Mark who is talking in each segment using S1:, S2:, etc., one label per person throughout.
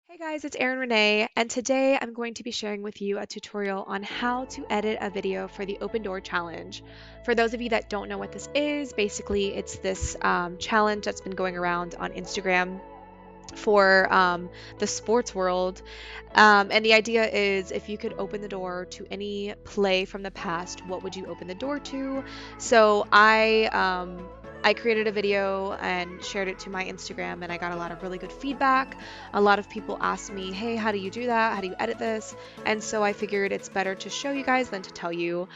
S1: Hey guys, it's Erin Renee, and today I'm going to be sharing with you a tutorial on how to edit a video for the Open Door Challenge. For those of you that don't know what this is, basically it's this challenge that's been going around on Instagram for the sports world. And the idea is if you could open the door to any play from the past, what would you open the door to? So I created a video and shared it to my Instagram, and I got a lot of really good feedback. A lot of people asked me, hey, how do you do that? How do you edit this? And so I figured it's better to show you guys than to tell you.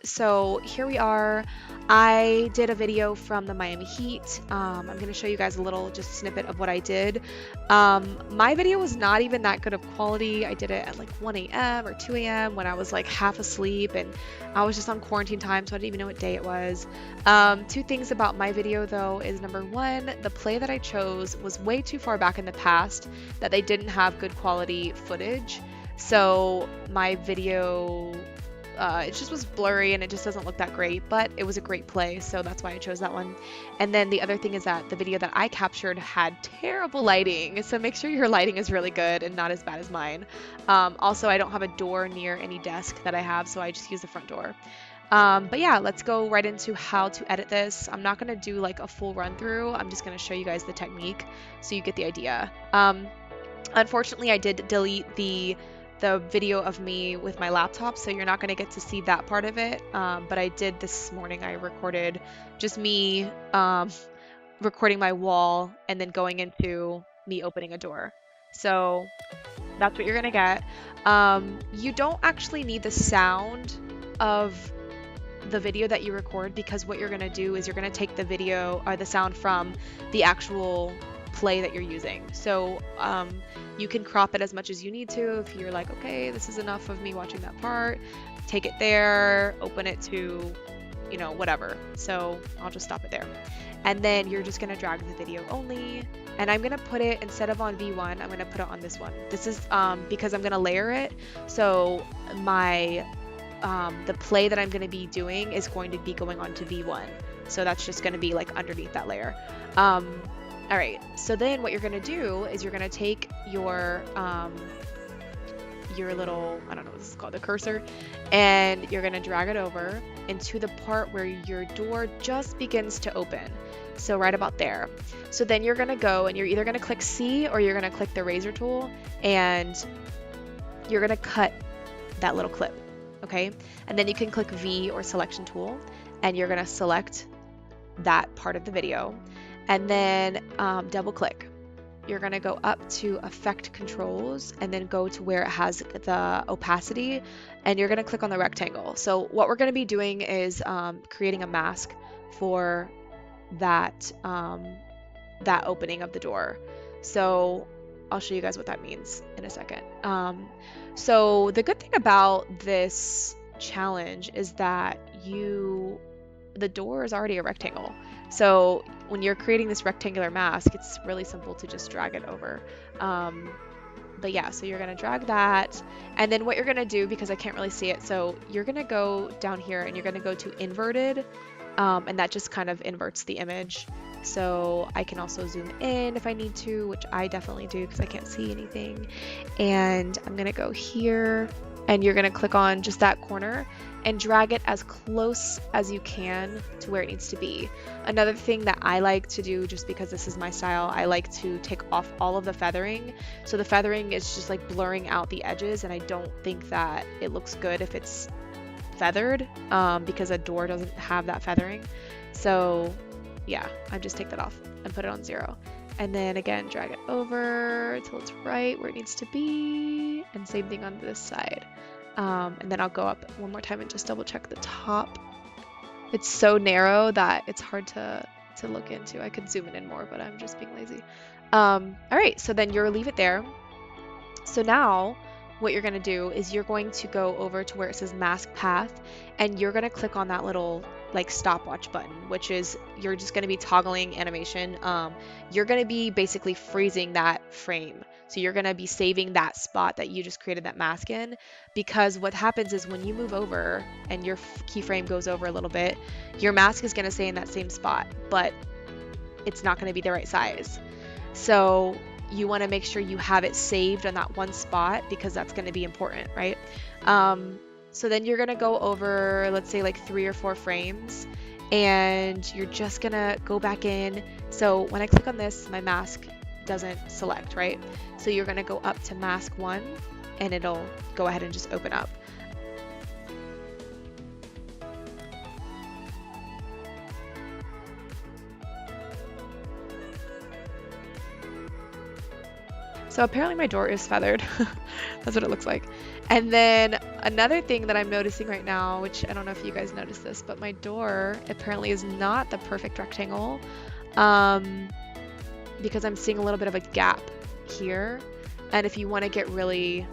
S1: So here we are. I did a video from the Miami Heat. I'm going to show you guys a little just snippet of what I did. My video was not even that good of quality. I did it at like 1 a.m. or 2 a.m. when I was like half asleep, and I was just on quarantine time, so I didn't even know what day it was. Two things about my video though is number one, the play that I chose was way too far back in the past that they didn't have good quality footage. So my video it just was blurry and it just doesn't look that great, but it was a great play, so that's why I chose that one. And then the other thing is that the video that I captured had terrible lighting, so make sure your lighting is really good and not as bad as mine. Also, I don't have a door near any desk that I have, so I just use the front door. But yeah, let's go right into how to edit this. I'm not going to do like a full run through. I'm just going to show you guys the technique so you get the idea. Unfortunately, I did delete the video of me with my laptop, so you're not going to get to see that part of it. But I did this morning. I recorded just me recording my wall and then going into me opening a door. So that's what you're going to get. You don't actually need the sound of the video that you record, because what you're going to do is you're going to take the video or the sound from the actual play that you're using. So you can crop it as much as you need to. If you're like, okay, this is enough of me watching that part, take it there, open it to, whatever. So I'll just stop it there. And then you're just going to drag the video only. And I'm going to put it, instead of on V1, I'm going to put it on this one. This is because I'm going to layer it. So the play that I'm going to be doing is going to be going on to V1. So that's just going to be like underneath that layer. All right, so then what you're going to do is you're going to take your little, I don't know what this is called, the cursor, and you're going to drag it over into the part where your door just begins to open. So right about there. So then you're going to go and you're either going to click C or you're going to click the razor tool, and you're going to cut that little clip. Okay, and then you can click V or selection tool, and you're going to select that part of the video, and then double click. You're going to go up to effect controls and then go to where it has the opacity, and you're going to click on the rectangle. So what we're going to be doing is creating a mask for that that opening of the door. So I'll show you guys what that means in a second. So the good thing about this challenge is that the door is already a rectangle. So when you're creating this rectangular mask, it's really simple to just drag it over. But yeah, so you're gonna drag that, and then what you're gonna do, because I can't really see it, so you're gonna go down here and you're gonna go to inverted, and that just kind of inverts the image. So I can also zoom in if I need to, which I definitely do because I can't see anything. And I'm gonna go here, and you're gonna click on just that corner and drag it as close as you can to where it needs to be. Another thing that I like to do, just because this is my style, I like to take off all of the feathering. So the feathering is just like blurring out the edges, and I don't think that it looks good if it's feathered, because a door doesn't have that feathering. So yeah, I just take that off and put it on 0. And then again, drag it over until it's right where it needs to be, and same thing on this side. And then I'll go up one more time and just double check the top. It's so narrow that it's hard to look into. I could zoom it in more, but I'm just being lazy. All right, so then you'll leave it there. So now what you're gonna do is you're going to go over to where it says mask path, and you're gonna click on that little like stopwatch button, which is you're just going to be toggling animation. You're going to be basically freezing that frame. So you're going to be saving that spot that you just created that mask in, because what happens is when you move over and your keyframe goes over a little bit, your mask is going to stay in that same spot, but it's not going to be the right size. So you want to make sure you have it saved on that one spot because that's going to be important, right? So then you're going to go over, let's say like 3 or 4 frames, and you're just going to go back in. So when I click on this, my mask doesn't select, right? So you're going to go up to mask 1 and it'll go ahead and just open up. So apparently my door is feathered. That's what it looks like. And then another thing that I'm noticing right now, which I don't know if you guys noticed this, but my door apparently is not the perfect rectangle, because I'm seeing a little bit of a gap here. And if you want to get really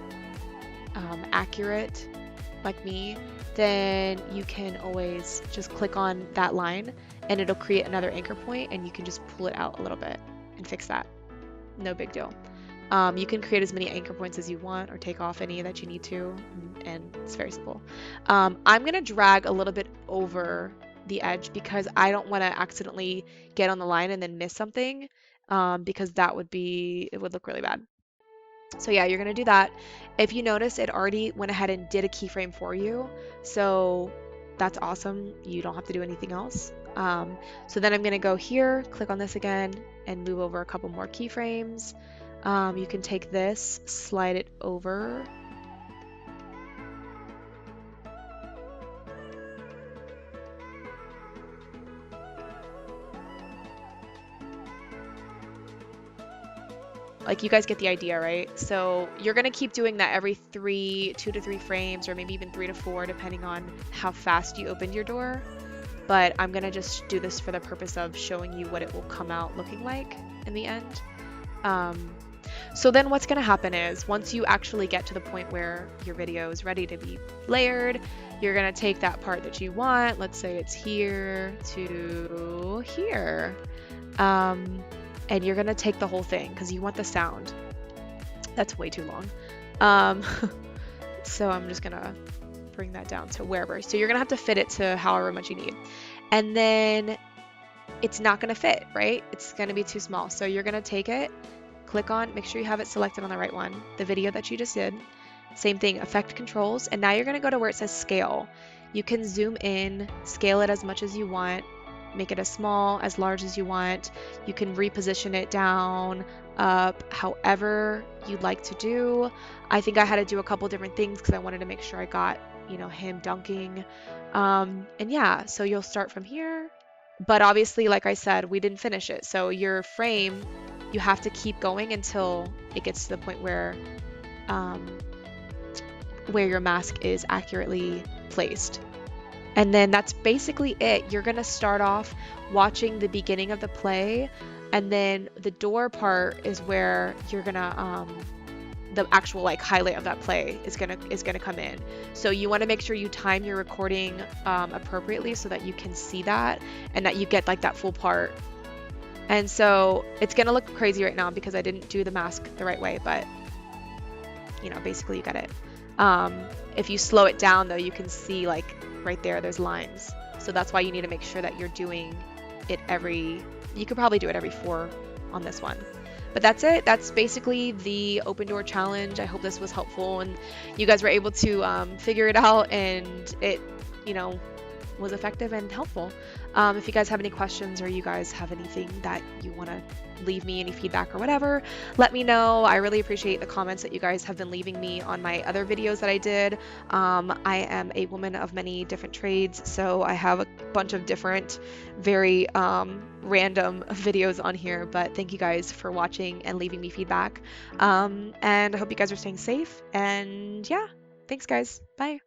S1: accurate like me, then you can always just click on that line and it'll create another anchor point, and you can just pull it out a little bit and fix that. No big deal. You can create as many anchor points as you want or take off any that you need to, and it's very simple. I'm going to drag a little bit over the edge because I don't want to accidentally get on the line and then miss something, because it would look really bad. So yeah, you're going to do that. If you notice, it already went ahead and did a keyframe for you. So that's awesome. You don't have to do anything else. So then I'm going to go here, click on this again, and move over a couple more keyframes. You can take this, slide it over. Like, you guys get the idea, right? So you're gonna keep doing that every 2 to 3 frames, or maybe even 3 to 4, depending on how fast you opened your door. But I'm gonna just do this for the purpose of showing you what it will come out looking like in the end. So then what's going to happen is once you actually get to the point where your video is ready to be layered, you're going to take that part that you want, let's say it's here to here, and you're going to take the whole thing because you want the sound. That's way too long. So I'm just going to bring that down to wherever. So you're going to have to fit it to however much you need. And then it's not going to fit, right? It's going to be too small. So you're going to take it, click on, make sure you have it selected on the right one, the video that you just did. Same thing, effect controls, and now you're going to go to where it says scale. You can zoom in, scale it as much as you want, make it as small, as large as you want. You can reposition it down, up, however you'd like to do. I think I had to do a couple different things because I wanted to make sure I got, him dunking. And yeah, so you'll start from here. But obviously, like I said, we didn't finish it. So your frame, you have to keep going until it gets to the point where your mask is accurately placed. And then that's basically it. You're going to start off watching the beginning of the play, and then the door part is where you're going to the actual like highlight of that play is gonna come in. So you want to make sure you time your recording appropriately so that you can see that and that you get like that full part. And so it's gonna look crazy right now because I didn't do the mask the right way, but basically you get it. If you slow it down though, you can see like right there's lines. So that's why you need to make sure that you're doing it you could probably do it every 4 on this one. But that's it. That's basically the open door challenge. I hope this was helpful and you guys were able to figure it out, and it, was effective and helpful. If you guys have any questions or you guys have anything that you want to leave me, any feedback or whatever, let me know. I really appreciate the comments that you guys have been leaving me on my other videos that I did. I am a woman of many different trades, so I have a bunch of different, very random videos on here, but thank you guys for watching and leaving me feedback. And I hope you guys are staying safe, and yeah, thanks guys. Bye.